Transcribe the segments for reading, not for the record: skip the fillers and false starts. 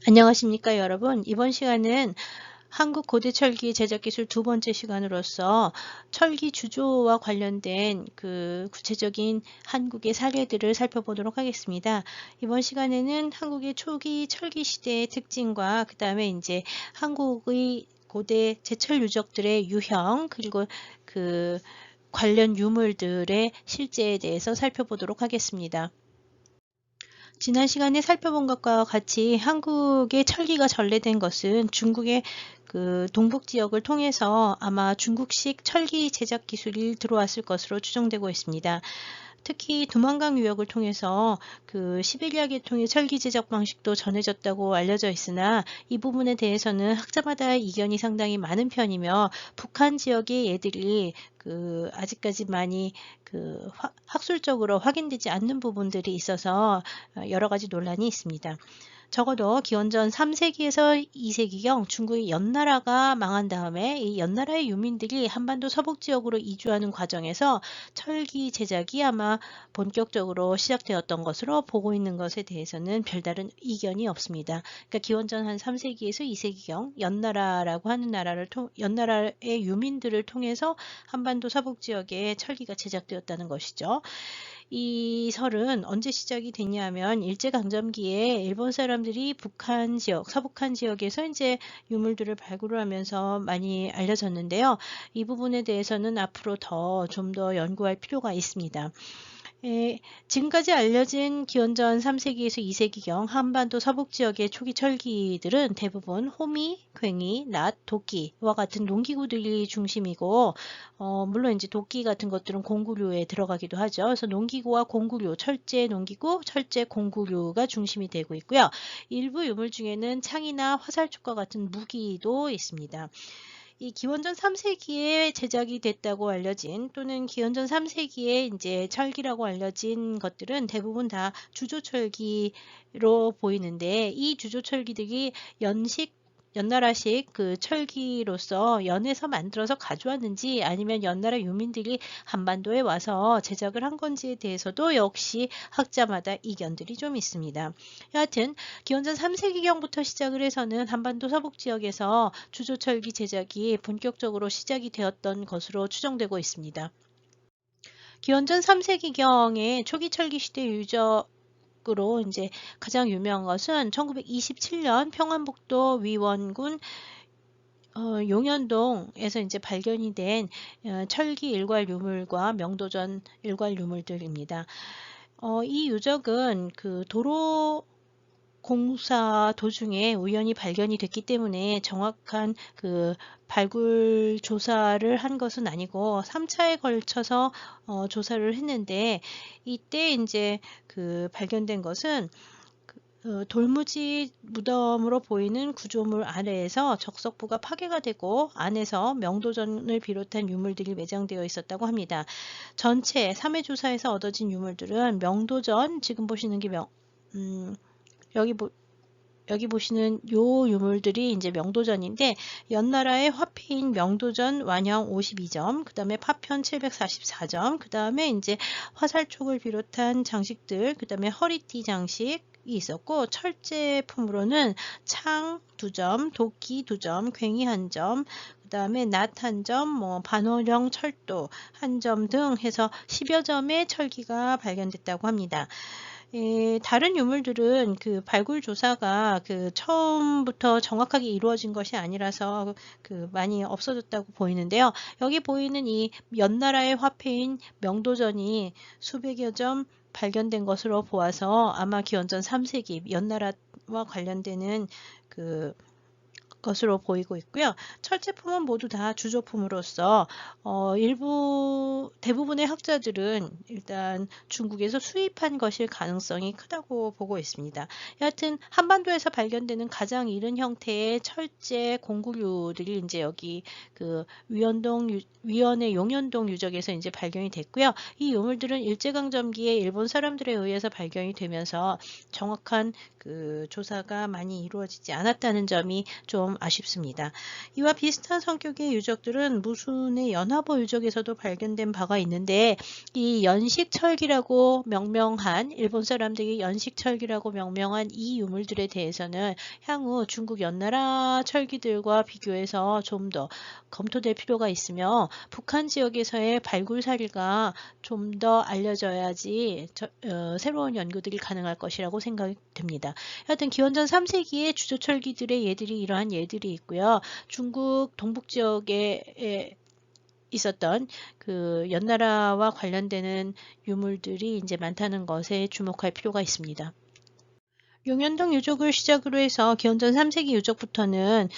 안녕하십니까 여러분. 이번 시간은 한국 고대 철기 제작 기술 두 번째 시간으로서 철기 주조와 관련된 구체적인 한국의 사례들을 살펴보도록 하겠습니다. 이번 시간에는 한국의 초기 철기 시대의 특징과 그 다음에 이제 한국의 고대 제철 유적들의 유형 그리고 관련 유물들의 실제에 대해서 살펴보도록 하겠습니다. 지난 시간에 살펴본 것과 같이 한국의 철기가 전래된 것은 중국의 동북 지역을 통해서 아마 중국식 철기 제작 기술이 들어왔을 것으로 추정되고 있습니다. 특히 두만강 유역을 통해서 시베리아 계통의 철기 제작 방식도 전해졌다고 알려져 있으나 이 부분에 대해서는 학자마다 이견이 상당히 많은 편이며 북한 지역의 얘들이 아직까지 많이 학술적으로 확인되지 않는 부분들이 있어서 여러 가지 논란이 있습니다. 적어도 기원전 3세기에서 2세기경 중국의 연나라가 망한 다음에 이 연나라의 유민들이 한반도 서북 지역으로 이주하는 과정에서 철기 제작이 아마 본격적으로 시작되었던 것으로 보고 있는 것에 대해서는 별다른 이견이 없습니다. 그러니까 기원전 한 3세기에서 2세기경 연나라라고 하는 연나라의 유민들을 통해서 한반도 서북 지역에 철기가 제작되었다는 것이죠. 이 설은 언제 시작이 됐냐면 일제강점기에 일본 사람들이 북한 지역, 서북한 지역에서 이제 유물들을 발굴을 하면서 많이 알려졌는데요. 이 부분에 대해서는 앞으로 좀 더 연구할 필요가 있습니다. 지금까지 알려진 기원전 3세기에서 2세기경 한반도 서북 지역의 초기 철기들은 대부분 호미, 괭이, 낫, 도끼와 같은 농기구들이 중심이고 물론 이제 도끼 같은 것들은 공구류에 들어가기도 하죠. 그래서 농기구와 공구류, 철제 농기구, 철제 공구류가 중심이 되고 있고요. 일부 유물 중에는 창이나 화살촉과 같은 무기도 있습니다. 이 기원전 3세기에 제작이 됐다고 알려진 또는 기원전 3세기에 이제 철기라고 알려진 것들은 대부분 다 주조철기로 보이는데 이 주조철기들이 연나라식 철기로서 연에서 만들어서 가져왔는지 아니면 연나라 유민들이 한반도에 와서 제작을 한 건지에 대해서도 역시 학자마다 이견들이 좀 있습니다. 여하튼 기원전 3세기경부터 시작을 해서는 한반도 서북 지역에서 주조철기 제작이 본격적으로 시작이 되었던 것으로 추정되고 있습니다. 기원전 3세기경의 초기 철기 시대 유적으로 이제 가장 유명한 것은 1927년 평안북도 위원군 용현동에서 이제 발견이 된 철기 일괄 유물과 명도전 일괄 유물들입니다. 이 유적은 도로 공사 도중에 우연히 발견이 됐기 때문에 정확한 발굴 조사를 한 것은 아니고 3차에 걸쳐서 조사를 했는데 이때 이제 발견된 것은 돌무지 무덤으로 보이는 구조물 아래에서 적석부가 파괴가 되고 안에서 명도전을 비롯한 유물들이 매장되어 있었다고 합니다. 전체 3회 조사에서 얻어진 유물들은 명도전, 지금 보시는 게 여기 보시는 요 유물들이 이제 명도전인데 연나라의 화폐인 명도전 완형 52점, 그 다음에 파편 744점, 그 다음에 이제 화살촉을 비롯한 장식들, 그 다음에 허리띠 장식 있었고 철제품으로는 창 2점, 도끼 2점, 괭이 1점, 그 다음에 낫 1점, 반월형 철도 1점 등 해서 10여 점의 철기가 발견됐다고 합니다. 다른 유물들은 발굴 조사가 처음부터 정확하게 이루어진 것이 아니라서 많이 없어졌다고 보이는데요. 여기 보이는 이 연나라의 화폐인 명도전이 수백여 점 발견된 것으로 보아서 아마 기원전 3세기 연나라와 관련되는 것으로 보이고 있고요. 철제품은 모두 다 주조품으로서 대부분의 학자들은 일단 중국에서 수입한 것일 가능성이 크다고 보고 있습니다. 여하튼 한반도에서 발견되는 가장 이른 형태의 철제 공구류들이 이제 여기 위원의 용현동 유적에서 이제 발견이 됐고요. 이 유물들은 일제강점기에 일본 사람들에 의해서 발견이 되면서 정확한 조사가 많이 이루어지지 않았다는 점이 좀 좀 아쉽습니다. 이와 비슷한 성격의 유적들은 무순의 연화보 유적에서도 발견된 바가 있는데 이 연식철기라고 명명한 일본 사람들이 연식철기라고 명명한 이 유물들에 대해서는 향후 중국 연나라 철기들과 비교해서 좀 더 검토될 필요가 있으며 북한 지역에서의 발굴 사례가 좀 더 알려져야지 새로운 연구들이 가능할 것이라고 생각이 듭니다. 하여튼 기원전 3세기의 주조철기들의 예들이 이러한 예들이 있고요. 중국 동북 지역에 있었던 그 연나라와 관련되는 유물들이 이제 많다는 것에 주목할 필요가 있습니다. 용현동 유적을 시작으로 해서 기원전 3세기 유적부터는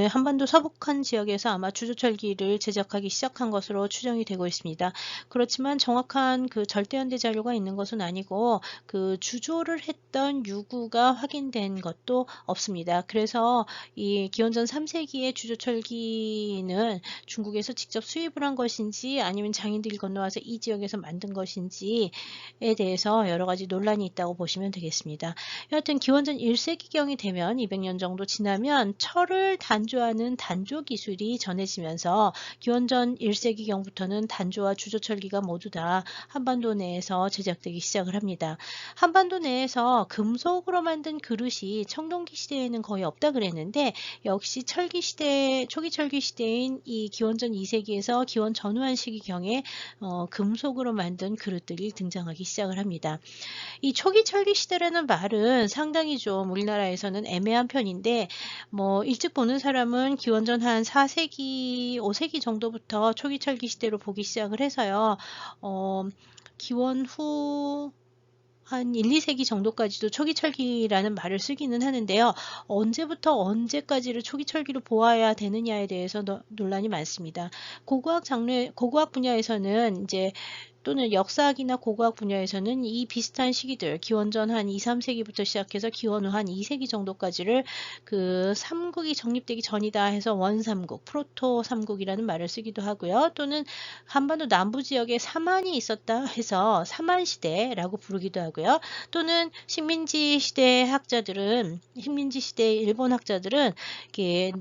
한반도 서북한 지역에서 아마 주조철기를 제작하기 시작한 것으로 추정이 되고 있습니다. 그렇지만 정확한 그 절대연대 자료가 있는 것은 아니고 그 주조를 했던 유구가 확인된 것도 없습니다. 그래서 이 기원전 3세기의 주조철기는 중국에서 직접 수입을 한 것인지 아니면 장인들이 건너와서 이 지역에서 만든 것인지에 대해서 여러 가지 논란이 있다고 보시면 되겠습니다. 여하튼 기원전 1세기경이 되면 200년 정도 지나면 철을 단조하는 단조 기술이 전해지면서 기원전 1세기경부터는 단조와 주조철기가 모두 다 한반도 내에서 제작되기 시작을 합니다. 한반도 내에서 금속으로 만든 그릇이 청동기 시대에는 거의 없다 그랬는데 역시 철기 시대, 초기 철기 시대인 이 기원전 2세기에서 기원 전후한 시기경에 금속으로 만든 그릇들이 등장하기 시작을 합니다. 이 초기 철기 시대라는 말은 상당히 좀 우리나라에서는 애매한 편인데 뭐 일찍 보는 사람은 기원전 한 4세기, 5세기 정도부터 초기 철기 시대로 보기 시작을 해서요. 기원 후 한 1, 2세기 정도까지도 초기철기라는 말을 쓰기는 하는데요. 언제부터 언제까지를 초기철기로 보아야 되느냐에 대해서 논란이 많습니다. 고고학 분야에서는 이제 또는 역사학이나 고고학 분야에서는 이 비슷한 시기들, 기원전 한 2, 3세기부터 시작해서 기원 후 한 2세기 정도까지를 그 삼국이 정립되기 전이다 해서 원삼국, 프로토 삼국이라는 말을 쓰기도 하고요. 또는 한반도 남부 지역에 사만이 있었다 해서 사만시대라고 부르기도 하고요. 또는 식민지 시대 일본 학자들은 이게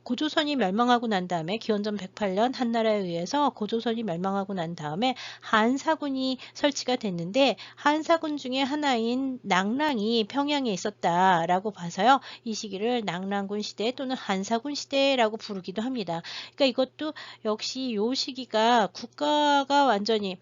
고조선이 멸망하고 난 다음에 기원전 108년 한나라에 의해서 고조선이 멸망하고 난 다음에 한사군이 설치가 됐는데 한사군 중에 하나인 낙랑이 평양에 있었다라고 봐서요. 이 시기를 낙랑군 시대 또는 한사군 시대라고 부르기도 합니다. 그러니까 이것도 역시 이 시기가 국가가 완전히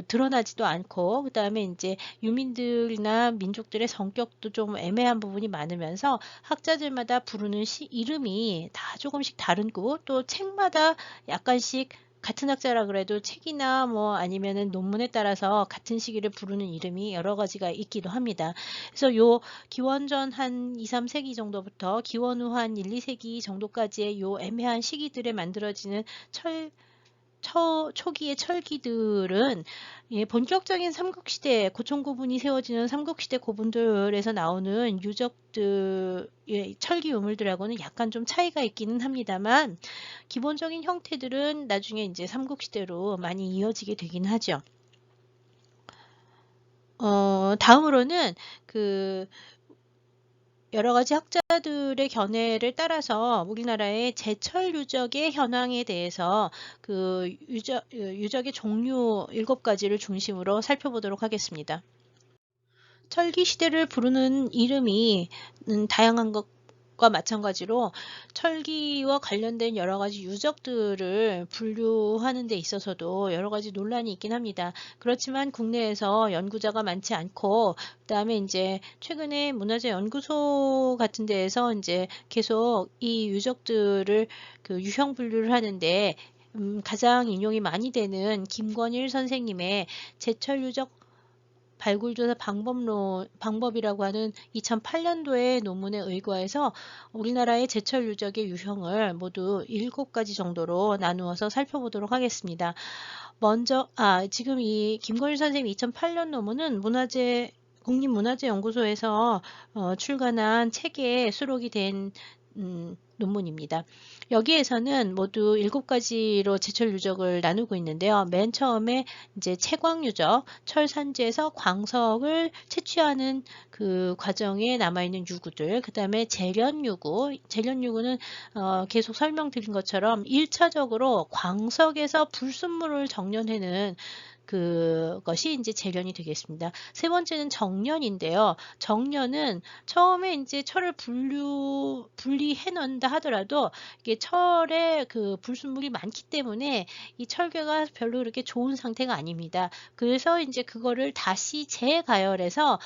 드러나지도 않고 그 다음에 이제 유민들이나 민족들의 성격도 좀 애매한 부분이 많으면서 학자들마다 부르는 이름이 다 조금씩 다르고 또 책마다 약간씩 같은 학자라 그래도 책이나 뭐 아니면은 논문에 따라서 같은 시기를 부르는 이름이 여러 가지가 있기도 합니다. 그래서 요 기원전 한 2, 3세기 정도부터 기원 후 한 1, 2세기 정도까지의 요 애매한 시기들에 만들어지는 초기의 철기들은 본격적인 삼국시대, 고총고분이 세워지는 삼국시대 고분들에서 나오는 유적들의 철기 유물들하고는 약간 좀 차이가 있기는 합니다만 기본적인 형태들은 나중에 이제 삼국시대로 많이 이어지게 되긴 하죠. 다음으로는 여러 가지 학자들의 견해를 따라서 우리나라의 제철 유적의 현황에 대해서 유적의 종류 7가지를 중심으로 살펴보도록 하겠습니다. 철기 시대를 부르는 이름이 다양한 것과 마찬가지로 철기와 관련된 여러 가지 유적들을 분류하는 데 있어서도 여러 가지 논란이 있긴 합니다. 그렇지만 국내에서 연구자가 많지 않고 그다음에 이제 최근에 문화재연구소 같은 데에서 이제 계속 이 유적들을 유형 분류를 하는데 가장 인용이 많이 되는 김권일 선생님의 제철 유적 발굴조사 방법이라고 하는 2008년도의 논문에 의거해서 우리나라의 제철 유적의 유형을 모두 7가지 정도로 나누어서 살펴보도록 하겠습니다. 먼저 지금 이 김건일 선생님 2008년 논문은 국립문화재연구소에서 출간한 책에 수록이 된 논문입니다. 여기에서는 모두 7가지로 제철 유적을 나누고 있는데요. 맨 처음에 이제 채광 유적, 철산지에서 광석을 채취하는 그 과정에 남아있는 유구들, 그 다음에 재련 유구, 재련 유구는 계속 설명드린 것처럼 1차적으로 광석에서 불순물을 정련해내는 그것이 이제 재련이 되겠습니다. 세 번째는 정련인데요. 정련은 처음에 이제 철을 분리해 넣는다 하더라도 이게 철에 그 불순물이 많기 때문에 이 철괴가 별로 그렇게 좋은 상태가 아닙니다. 그래서 이제 그거를 다시 재가열해서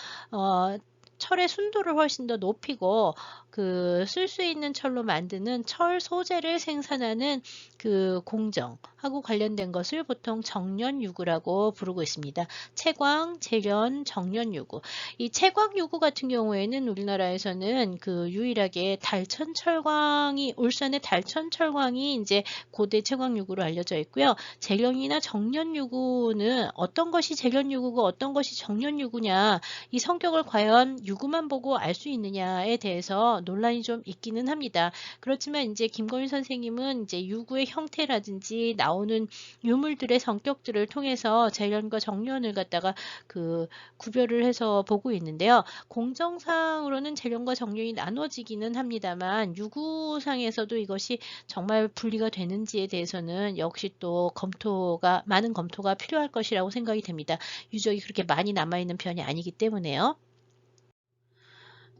철의 순도를 훨씬 더 높이고 그 쓸 수 있는 철로 만드는 철 소재를 생산하는 그 공정하고 관련된 것을 보통 정련유구라고 부르고 있습니다. 채광, 재련, 정련유구. 이 채광유구 같은 경우에는 우리나라에서는 그 유일하게 달천철광이 울산의 달천철광이 이제 고대 채광유구로 알려져 있고요. 재련이나 정련유구는 어떤 것이 재련유구고 어떤 것이 정련유구냐, 이 성격을 과연 유구만 보고 알 수 있느냐에 대해서 논란이 좀 있기는 합니다. 그렇지만 이제 김건희 선생님은 이제 유구의 형태라든지 나오는 유물들의 성격들을 통해서 재련과 정련을 갖다가 그 구별을 해서 보고 있는데요. 공정상으로는 재련과 정련이 나눠지기는 합니다만 유구상에서도 이것이 정말 분리가 되는지에 대해서는 역시 또 많은 검토가 필요할 것이라고 생각이 됩니다. 유적이 그렇게 많이 남아있는 편이 아니기 때문에요.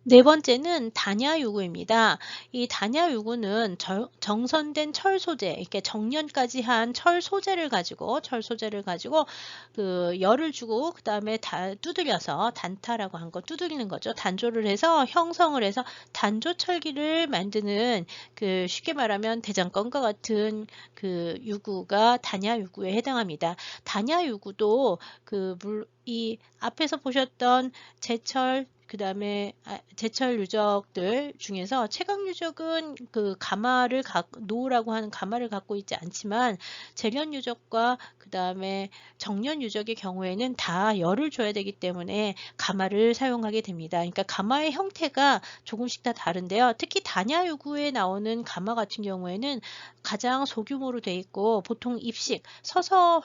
네 번째는 단야유구입니다. 이 단야유구는 정선된 철 소재, 이렇게 정련까지 한 철 소재를 가지고 그 열을 주고 그 다음에 두들려서 단타라고 한 거 두들리는 거죠. 단조를 해서 형성을 해서 단조철기를 만드는 그 쉽게 말하면 대장간과 같은 그 유구가 단야유구에 해당합니다. 단야유구도 이 앞에서 보셨던 제철 그 다음에 제철 유적들 중에서 채광 유적은 그 노라고 하는 가마를 갖고 있지 않지만 재련 유적과 그 다음에 정련 유적의 경우에는 다 열을 줘야 되기 때문에 가마를 사용하게 됩니다. 그러니까 가마의 형태가 조금씩 다 다른데요. 특히 단야유구에 나오는 가마 같은 경우에는 가장 소규모로 돼 있고 보통 입식, 서서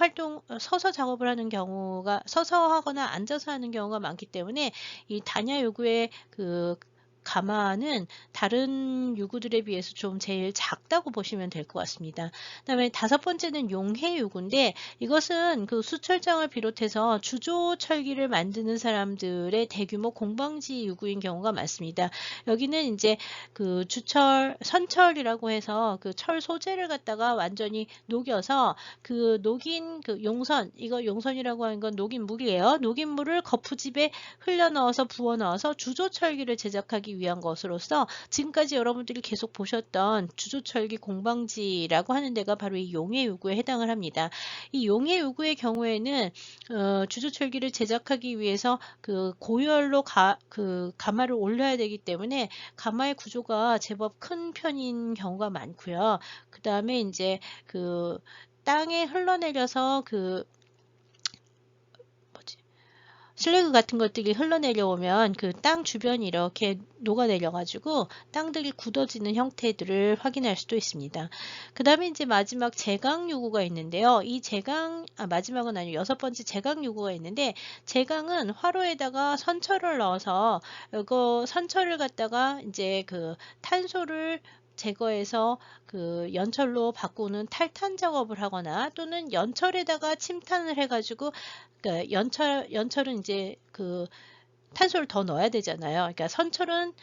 작업을 하는 경우가 서서 하거나 앉아서 하는 경우가 많기 때문에 이 단야유구의 그 가마는 다른 유구들에 비해서 좀 제일 작다고 보시면 될 것 같습니다. 그다음에 다섯 번째는 용해유구인데 이것은 그 수철장을 비롯해서 주조철기를 만드는 사람들의 대규모 공방지 유구인 경우가 많습니다. 여기는 이제 그 선철이라고 해서 그 철 소재를 갖다가 완전히 녹여서 그 녹인 그 이거 용선이라고 하는 건 녹인 물이에요. 녹인 물을 거푸집에 흘려 넣어서 부어 넣어서 주조철기를 제작하기 위한 것으로서 지금까지 여러분들이 계속 보셨던 주조철기 공방지라고 하는 데가 바로 이 용해유구에 해당을 합니다. 이 용해유구의 경우에는 주조철기를 제작하기 위해서 그 고열로 그 가마를 올려야 되기 때문에 가마의 구조가 제법 큰 편인 경우가 많고요. 그 다음에 이제 그 땅에 흘러내려서 슬래그 같은 것들이 흘러내려오면 그 땅 주변이 이렇게 녹아내려 가지고 땅들이 굳어지는 형태들을 확인할 수도 있습니다. 그 다음에 이제 마지막 제강유구가 있는데요. 마지막은 아니고 여섯 번째 제강유구가 있는데 제강은 화로에다가 선철을 넣어서 이거 선철을 갖다가 이제 그 탄소를 제거해서 그 연철로 바꾸는 탈탄 작업을 하거나 또는 연철에다가 침탄을 해가지고 그러니까 연철은 이제 그 탄소를 더 넣어야 되잖아요. 그러니까 선철은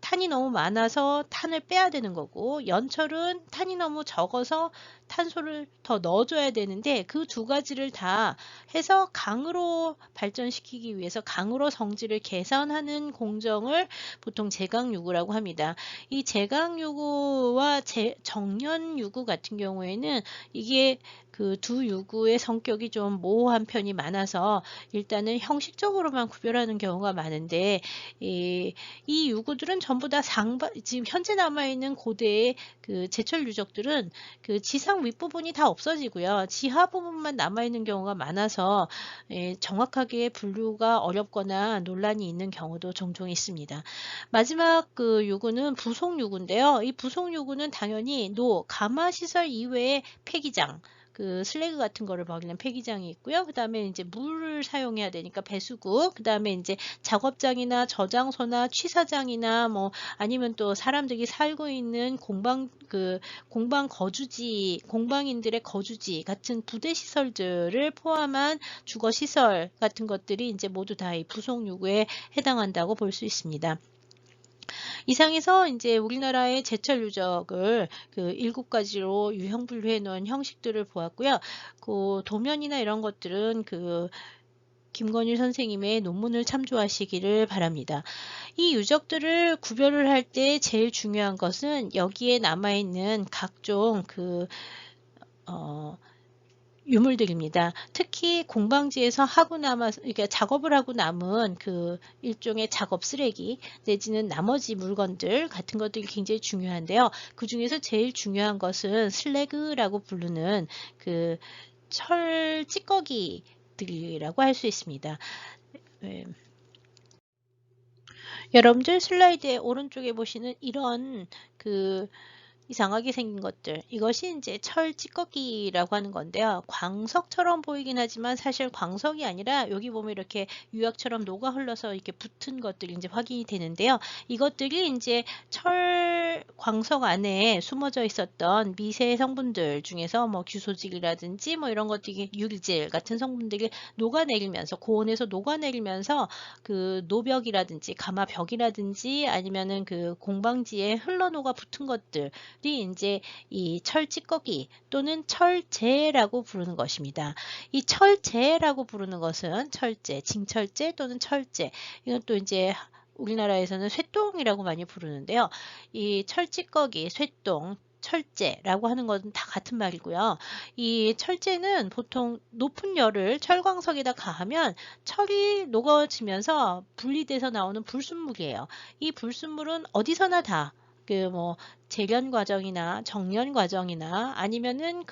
탄이 너무 많아서 탄을 빼야 되는 거고 연철은 탄이 너무 적어서 탄소를 더 넣어줘야 되는데 그 두 가지를 다 해서 강으로 발전시키기 위해서 강으로 성질을 개선하는 공정을 보통 제강유구라고 합니다. 이 제강유구와 정련유구 같은 경우에는 이게 그 두 유구의 성격이 좀 모호한 편이 많아서 일단은 형식적으로만 구별하는 경우가 많은데 이 유구들은 전부 다 지금 현재 남아있는 고대의 그 제철 유적들은 그 지상 대부분 윗부분이 다 없어지고요. 지하 부분만 남아있는 경우가 많아서 정확하게 분류가 어렵거나 논란이 있는 경우도 종종 있습니다. 마지막 그 요구는 부속 요구인데요. 이 부속 요구는 당연히 가마 시설 이외의 폐기장, 그 슬래그 같은 거를 버리는 폐기장이 있고요. 그 다음에 이제 물을 사용해야 되니까 배수구, 그 다음에 이제 작업장이나 저장소나 취사장이나 뭐 아니면 또 사람들이 살고 있는 공방 거주지, 공방인들의 거주지 같은 부대 시설들을 포함한 주거 시설 같은 것들이 이제 모두 다 이 부속 요구에 해당한다고 볼 수 있습니다. 이상에서 이제 우리나라의 제철 유적을 그 7가지로 유형 분류해 놓은 형식들을 보았고요. 그 도면이나 이런 것들은 그 김건일 선생님의 논문을 참조하시기를 바랍니다. 이 유적들을 구별을 할 때 제일 중요한 것은 여기에 남아있는 각종 유물들입니다. 특히 공방지에서 이렇게 작업을 하고 남은 그 일종의 작업 쓰레기 내지는 나머지 물건들 같은 것들이 굉장히 중요한데요. 그 중에서 제일 중요한 것은 슬래그라고 부르는 그 철 찌꺼기들이라고 할 수 있습니다. 여러분들 슬라이드의 오른쪽에 보시는 이런 이상하게 생긴 것들, 이것이 이제 철 찌꺼기라고 하는 건데요. 광석처럼 보이긴 하지만 사실 광석이 아니라 여기 보면 이렇게 유약처럼 녹아 흘러서 이렇게 붙은 것들이 이제 확인이 되는데요. 이것들이 이제 광석 안에 숨어져 있었던 미세 성분들 중에서 뭐 규소질이라든지 뭐 이런 것들이 유리질 같은 성분들이 녹아내리면서 고온에서 녹아내리면서 그 노벽이라든지 가마벽이라든지 아니면은 그 공방지에 흘러녹아 붙은 것들 이제 이 철찌꺼기 또는 철재라고 부르는 것입니다. 이 철재라고 부르는 것은 철재, 징철재 또는 철재. 이건 또 이제 우리나라에서는 쇠똥이라고 많이 부르는데요. 이 철찌꺼기, 쇠똥, 철재라고 하는 것은 다 같은 말이고요. 이 철재는 보통 높은 열을 철광석에다 가하면 철이 녹아지면서 분리돼서 나오는 불순물이에요. 이 불순물은 어디서나 다 재련 과정이나 정련 과정이나 아니면은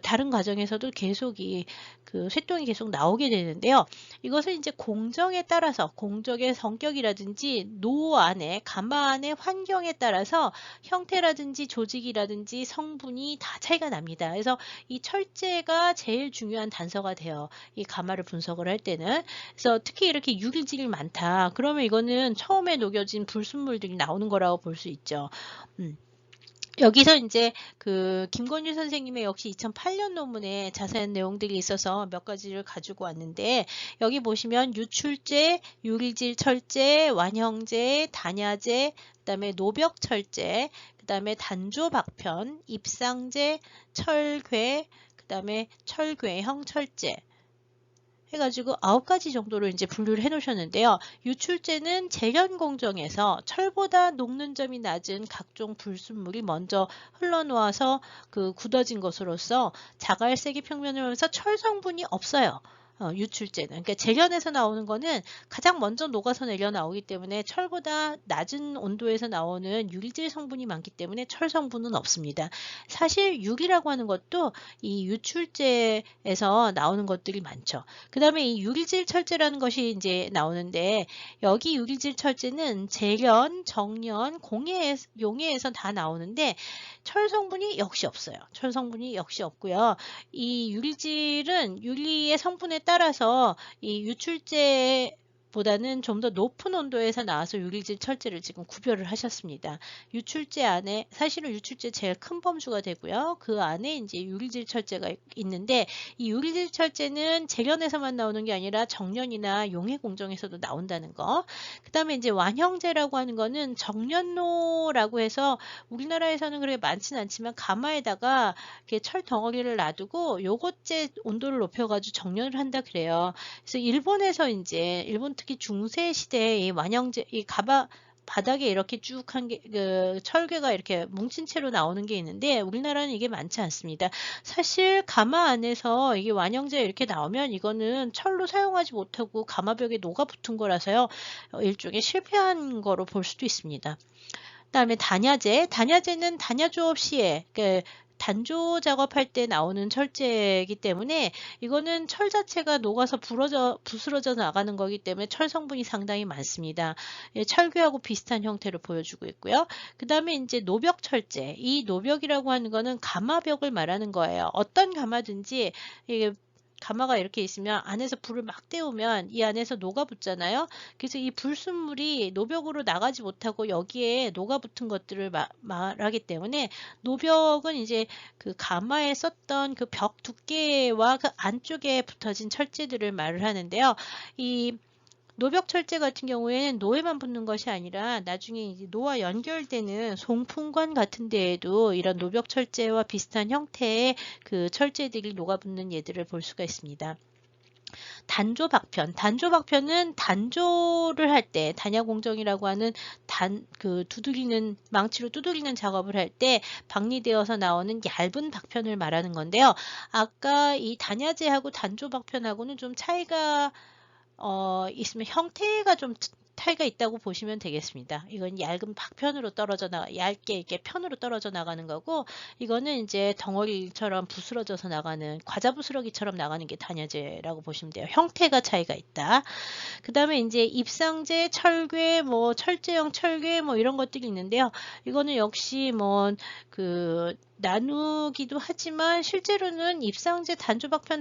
다른 과정에서도 계속 쇠똥이 계속 나오게 되는데요. 이것은 이제 공정에 따라서 공정의 성격이라든지 가마 안의 환경에 따라서 형태라든지 조직이라든지 성분이 다 차이가 납니다. 그래서 이 철재가 제일 중요한 단서가 돼요. 이 가마를 분석을 할 때는. 그래서 특히 이렇게 유리질이 많다. 그러면 이거는 처음에 녹여진 불순물들이 나오는 거라고 볼 수 있죠. 여기서 이제 김건일 선생님의 역시 2008년 논문에 자세한 내용들이 있어서 몇 가지를 가지고 왔는데 여기 보시면 유출재, 유리질 철재, 완형재, 단야재, 그다음에 노벽철재, 그다음에 단조박편, 입상재, 철괴, 그다음에 철괴형 철재 해가지고 9가지 정도로 이제 분류를 해 놓으셨는데요. 유출재는 재련 공정에서 철보다 녹는 점이 낮은 각종 불순물이 먼저 흘러놓아서 굳어진 것으로서 자갈색의 평면을 하면서 철 성분이 없어요. 유출재는. 그러니까 재련에서 나오는 거는 가장 먼저 녹아서 내려 나오기 때문에 철보다 낮은 온도에서 나오는 유리질 성분이 많기 때문에 철 성분은 없습니다. 사실 유리라고 하는 것도 이 유출재에서 나오는 것들이 많죠. 그 다음에 이 유리질 철재라는 것이 이제 나오는데 여기 유리질 철재는 재련, 정련, 용해에서 다 나오는데 철 성분이 역시 없어요. 철 성분이 역시 없고요. 이 유리질은 유리의 성분에 따라서 이 유출재 보다는 좀 더 높은 온도에서 나와서 유리질 철재를 지금 구별을 하셨습니다. 유출재 안에 사실은 유출재 제일 큰 범주가 되고요. 그 안에 이제 유리질 철재가 있는데 이 유리질 철재는 재련에서만 나오는 게 아니라 정련이나 용해 공정에서도 나온다는 거. 그다음에 이제 완형재라고 하는 거는 정련로라고 해서 우리나라에서는 그렇게 많지는 않지만 가마에다가 이렇게 철 덩어리를 놔두고 요것째 온도를 높여가지고 정련을 한다 그래요. 그래서 일본 특히 중세 시대에 이 완형재, 바닥에 이렇게 쭉 한 게, 철괴가 이렇게 뭉친 채로 나오는 게 있는데, 우리나라는 이게 많지 않습니다. 사실 가마 안에서 이게 완형재 이렇게 나오면 이거는 철로 사용하지 못하고 가마벽에 녹아붙은 거라서요, 일종의 실패한 거로 볼 수도 있습니다. 그 다음에 단야재. 단야재는 단야 조업 시에, 단조 작업할 때 나오는 철제이기 때문에 이거는 철 자체가 녹아서 부스러져 나가는 거기 때문에 철 성분이 상당히 많습니다. 예, 철괴하고 비슷한 형태를 보여주고 있고요. 그 다음에 이제 노벽 철제. 이 노벽이라고 하는 거는 가마벽을 말하는 거예요. 어떤 가마든지 이게 가마가 이렇게 있으면 안에서 불을 막 때우면 이 안에서 녹아붙잖아요. 그래서 이 불순물이 노벽으로 나가지 못하고 여기에 녹아붙은 것들을 말하기 때문에 노벽은 이제 그 가마에 썼던 그 벽 두께와 그 안쪽에 붙어진 철제들을 말을 하는데요. 이 노벽 철제 같은 경우에는 노에만 붙는 것이 아니라 나중에 이제 노와 연결되는 송풍관 같은 데에도 이런 노벽 철제와 비슷한 형태의 그 철제들이 녹아붙는 예들을 볼 수가 있습니다. 단조 박편. 단조 박편은 단조를 할 때, 단야공정이라고 하는 두드리는, 망치로 두드리는 작업을 할 때 박리되어서 나오는 얇은 박편을 말하는 건데요. 아까 이 단야재하고 단조 박편하고는 좀 차이가 있으면 형태가 좀 차이가 있다고 보시면 되겠습니다. 이건 얇은 박편으로 얇게 이렇게 편으로 떨어져 나가는 거고, 이거는 이제 덩어리처럼 부스러져서 나가는, 과자 부스러기처럼 나가는 게 단야재라고 보시면 돼요. 형태가 차이가 있다. 그 다음에 이제 입상제, 철괴, 뭐 철제형 철괴 뭐 이런 것들이 있는데요. 이거는 역시 뭐 나누기도 하지만 실제로는 입상제, 단조박편,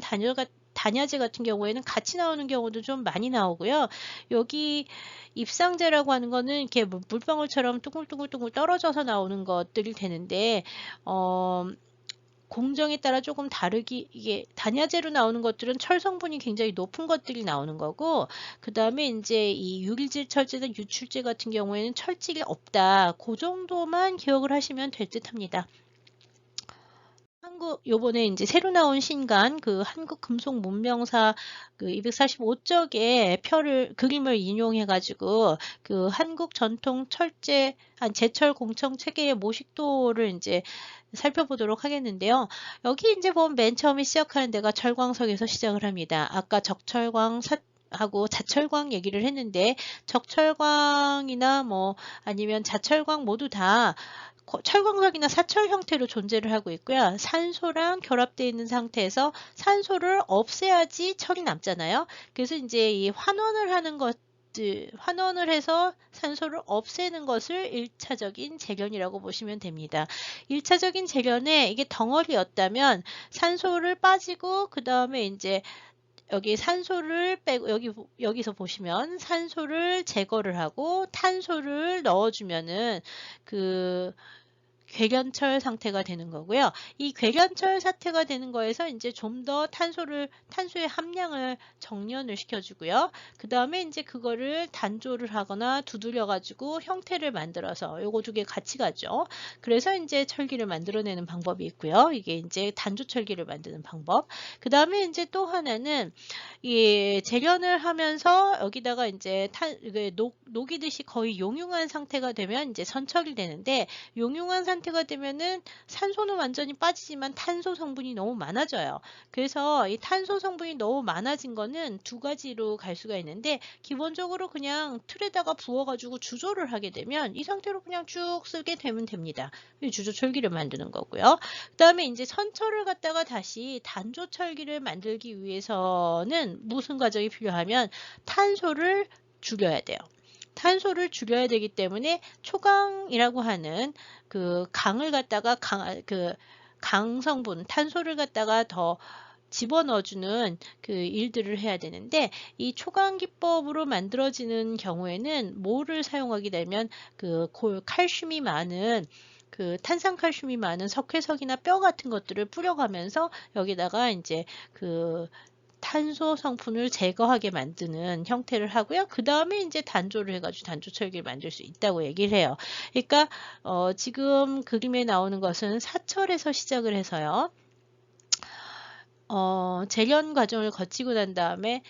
단야재 같은 경우에는 같이 나오는 경우도 좀 많이 나오고요. 여기 입상제라고 하는 거는 이렇게 물방울처럼 둥글둥글둥글 떨어져서 나오는 것들이 되는데, 공정에 따라 조금 이게 단야재로 나오는 것들은 철 성분이 굉장히 높은 것들이 나오는 거고, 그 다음에 이제 이 유릴질 철제나 유출제 같은 경우에는 철질이 없다. 그 정도만 기억을 하시면 될 듯 합니다. 요번에 이제 새로 나온 신간 한국금속문명사 245쪽의 그림을 인용해가지고 그 한국 전통 제철 공청 체계의 모식도를 이제 살펴보도록 하겠는데요. 여기 이제 보면 맨 처음에 시작하는 데가 철광석에서 시작을 합니다. 아까 적철광 하고 자철광 얘기를 했는데, 적철광이나 뭐 아니면 자철광 모두 다 철광석이나 사철 형태로 존재를 하고 있고요. 산소랑 결합되어 있는 상태에서 산소를 없애야지 철이 남잖아요. 그래서 이제 이 환원을 해서 산소를 없애는 것을 1차적인 재련이라고 보시면 됩니다. 1차적인 재련에 이게 덩어리였다면 산소를 빠지고 그 다음에 이제 여기 산소를 빼고 여기서 보시면 산소를 제거를 하고 탄소를 넣어주면은 괴련철 상태가 되는 거고요. 이 괴련철 상태가 되는 거에서 이제 좀 더 탄소의 함량을 정련을 시켜주고요. 그 다음에 이제 그거를 단조를 하거나 두드려 가지고 형태를 만들어서 요거 두 개 같이 가죠. 그래서 이제 철기를 만들어내는 방법이 있고요. 이게 이제 단조 철기를 만드는 방법. 그 다음에 이제 또 하나는 이 재련을 하면서 여기다가 이제 녹이듯이 거의 용융한 상태가 되면 이제 선철이 되는데, 용융한 상태가 되면은 산소는 완전히 빠지지만 탄소 성분이 너무 많아져요. 그래서 이 탄소 성분이 너무 많아진 거는 두 가지로 갈 수가 있는데, 기본적으로 그냥 틀에다가 부어가지고 주조를 하게 되면 이 상태로 그냥 쭉 쓰게 되면 됩니다. 주조 철기를 만드는 거고요. 그 다음에 이제 선철을 갖다가 다시 단조 철기를 만들기 위해서는 무슨 과정이 필요하면 탄소를 줄여야 돼요. 탄소를 줄여야 되기 때문에 초강이라고 하는 강을 갖다가 강성분, 탄소를 갖다가 더 집어넣어주는 일들을 해야 되는데, 이 초강 기법으로 만들어지는 경우에는 뭐를 사용하게 되면 칼슘이 많은 탄산칼슘이 많은 석회석이나 뼈 같은 것들을 뿌려가면서 여기다가 이제 탄소 성분을 제거하게 만드는 형태를 하고요. 그 다음에 이제 단조를 해가지고 단조 철기를 만들 수 있다고 얘기를 해요. 그러니까 지금 그림에 나오는 것은 사철에서 시작을 해서요. 재련 과정을 거치고 난 다음에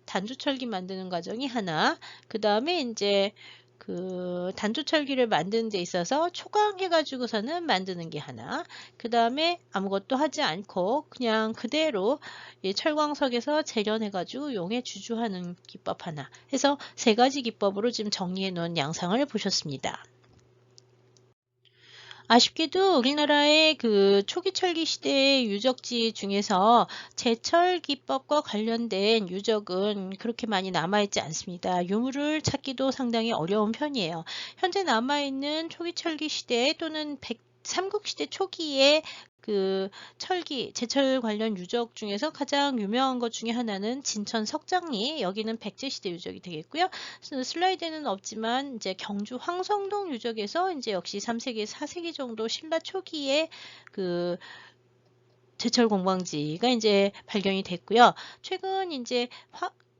단조 철기 만드는 과정이 하나, 그 다음에 이제 단조철기를 만드는 데 있어서 초강해가지고서는 만드는 게 하나, 그 다음에 아무것도 하지 않고 그냥 그대로 철광석에서 재련해가지고 용에 주주하는 기법 하나 해서 세 가지 기법으로 지금 정리해 놓은 양상을 보셨습니다. 아쉽게도 우리나라의 그 초기 철기 시대의 유적지 중에서 제철 기법과 관련된 유적은 그렇게 많이 남아있지 않습니다. 유물을 찾기도 상당히 어려운 편이에요. 현재 남아있는 초기 철기 시대 또는 삼국시대 초기의 그 철기, 제철 관련 유적 중에서 가장 유명한 것 중에 하나는 진천 석장리, 여기는 백제시대 유적이 되겠고요. 슬라이드는 없지만 이제 경주 황성동 유적에서 이제 역시 3세기, 4세기 정도 신라 초기에 그 제철 공방지가 이제 발견이 됐고요. 최근 이제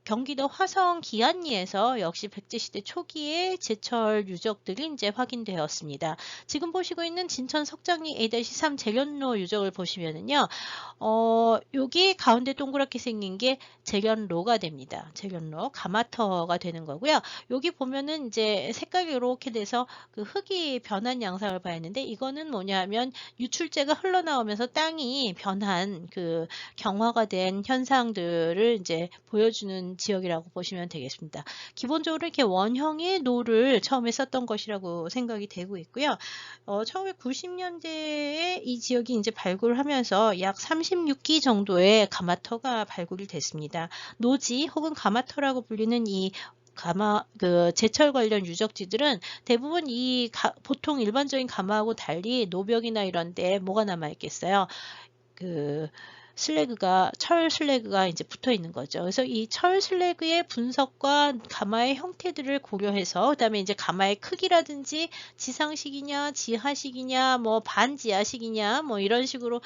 경기도 화성 기안리에서 역시 백제시대 초기의 제철 유적들이 이제 확인되었습니다. 지금 보시고 있는 진천 석장리 A-3 재련로 유적을 보시면은요, 여기 가운데 동그랗게 생긴 게 재련로가 됩니다. 재련로, 가마터가 되는 거고요. 여기 보면은 이제 색깔이 이렇게 돼서 그 흙이 변한 양상을 봐야 하는데, 이거는 뭐냐면 유출제가 흘러나오면서 땅이 변한 그 경화가 된 현상들을 이제 보여주는 지역이라고 보시면 되겠습니다. 기본적으로 이렇게 원형의 노를 처음에 썼던 것이라고 생각이 되고 있고요. 1990년대에 이 지역이 이제 발굴하면서 약 36기 정도의 가마터가 발굴이 됐습니다. 노지 혹은 가마터라고 불리는 이 제철 관련 유적지들은 대부분 보통 일반적인 가마하고 달리 노벽이나 이런 데 뭐가 남아있겠어요? 철 슬래그가 이제 붙어 있는 거죠. 그래서 이 철 슬래그의 분석과 가마의 형태들을 고려해서, 그다음에 이제 가마의 크기라든지 지상식이냐, 지하식이냐, 뭐 반지하식이냐, 뭐 이런 식으로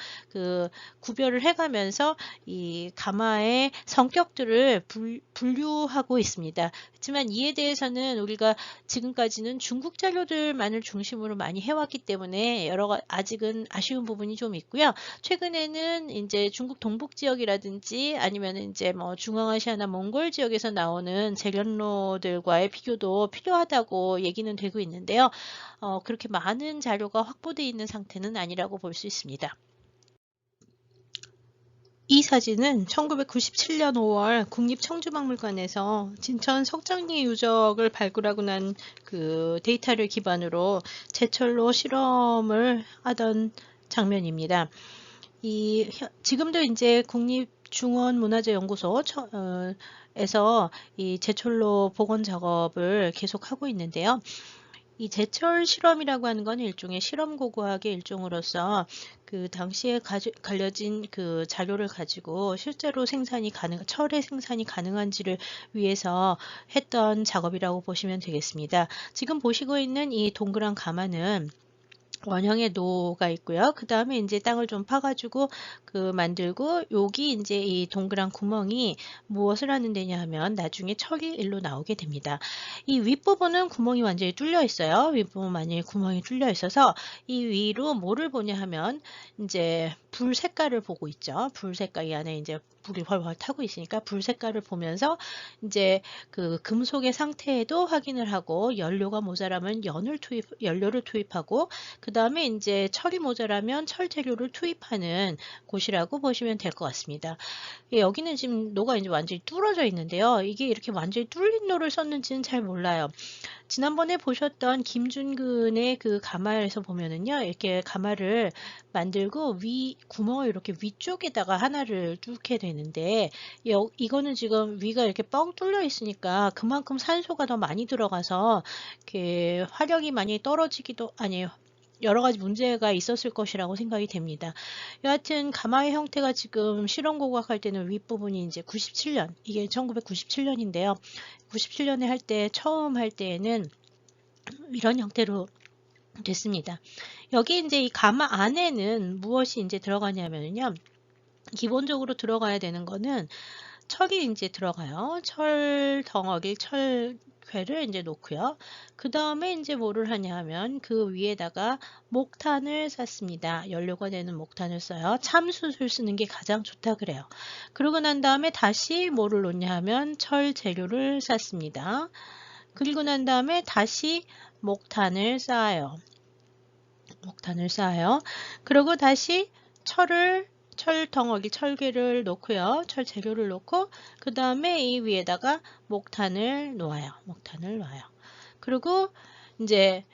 구별을 해가면서 이 가마의 성격들을 분류하고 있습니다. 하지만 이에 대해서는 우리가 지금까지는 중국 자료들만을 중심으로 많이 해왔기 때문에 아직은 아쉬운 부분이 좀 있고요. 최근에는 이제 중국 동북 지역이라든지 아니면 이제 뭐 중앙아시아나 몽골 지역에서 나오는 재련로들과의 비교도 필요하다고 얘기는 되고 있는데요. 그렇게 많은 자료가 확보되어 있는 상태는 아니라고 볼 수 있습니다. 이 사진은 1997년 5월 국립청주박물관에서 진천 석장리 유적을 발굴하고 난 그 데이터를 기반으로 제철로 실험을 하던 장면입니다. 지금도 이제 국립중원문화재연구소에서 이 제철로 복원 작업을 계속하고 있는데요. 이 제철 실험이라고 하는 건 일종의 실험 고고학의 일종으로서 그 당시에 갈려진 그 자료를 가지고 실제로 철의 생산이 가능한지를 위해서 했던 작업이라고 보시면 되겠습니다. 지금 보시고 있는 이 동그란 가마는 원형의 노가 있고요. 그 다음에 이제 땅을 좀 파가지고 만들고, 여기 이제 이 동그란 구멍이 무엇을 하는 데냐 하면 나중에 철이 일로 나오게 됩니다. 이 윗부분은 구멍이 완전히 뚫려 있어요. 윗부분 만약에 구멍이 뚫려 있어서 이 위로 뭐를 보냐 하면 이제 불 색깔을 보고 있죠. 불 색깔, 이 안에 이제 불이 훨훨 타고 있으니까 불 색깔을 보면서 이제 그 금속의 상태에도 확인을 하고, 연료가 모자라면 연료를 투입하고, 그 다음에 이제 철이 모자라면 철 재료를 투입하는 곳이라고 보시면 될 것 같습니다. 여기는 지금 노가 이제 완전히 뚫어져 있는데요. 이게 이렇게 완전히 뚫린 노를 썼는지는 잘 몰라요. 지난번에 보셨던 김준근의 그 가마에서 보면은요, 이렇게 가마를 만들고 구멍을 이렇게 위쪽에다가 하나를 뚫게 되는데, 이거는 지금 위가 이렇게 뻥 뚫려 있으니까 그만큼 산소가 더 많이 들어가서 이렇게 화력이 많이 떨어지기도, 아니에요. 여러 가지 문제가 있었을 것이라고 생각이 됩니다. 여하튼 가마의 형태가 지금 실험 고고학할 때는 윗부분이 이제 97년, 이게 1997년인데요. 97년에 처음 할 때에는 이런 형태로 됐습니다. 여기 이제 이 가마 안에는 무엇이 이제 들어가냐면요. 기본적으로 들어가야 되는 거는 철이 이제 들어가요. 철 덩어리, 철괴를 이제 놓고요. 그 다음에 이제 뭐를 하냐 하면 그 위에다가 목탄을 쌌습니다. 연료가 되는 목탄을 써요. 참숯을 쓰는 게 가장 좋다 그래요. 그러고 난 다음에 다시 뭐를 놓냐 하면 철 재료를 쌌습니다. 그리고 난 다음에 다시 목탄을 쌓아요. 그리고 다시 철 덩어리, 철괴를 놓고요. 철 재료를 놓고, 그 다음에 이 위에다가 목탄을 놓아요. 그리고 이제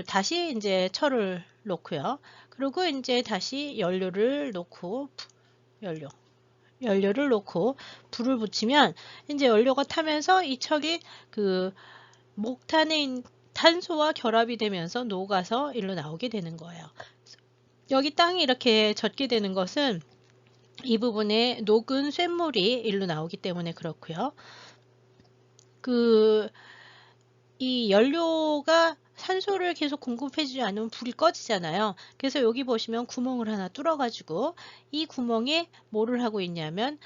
다시 이제 철을 놓고요. 그리고 이제 다시 연료를 놓고 연료를 놓고 불을 붙이면 이제 연료가 타면서 이 철이 그 목탄에 탄소와 결합이 되면서 녹아서 일로 나오게 되는 거예요. 여기 땅이 이렇게 젖게 되는 것은 이 부분에 녹은 쇳물이 일로 나오기 때문에 그렇고요. 이 연료가 산소를 계속 공급해주지 않으면 불이 꺼지잖아요. 그래서 여기 보시면 구멍을 하나 뚫어가지고 이 구멍에 뭐를 하고 있냐면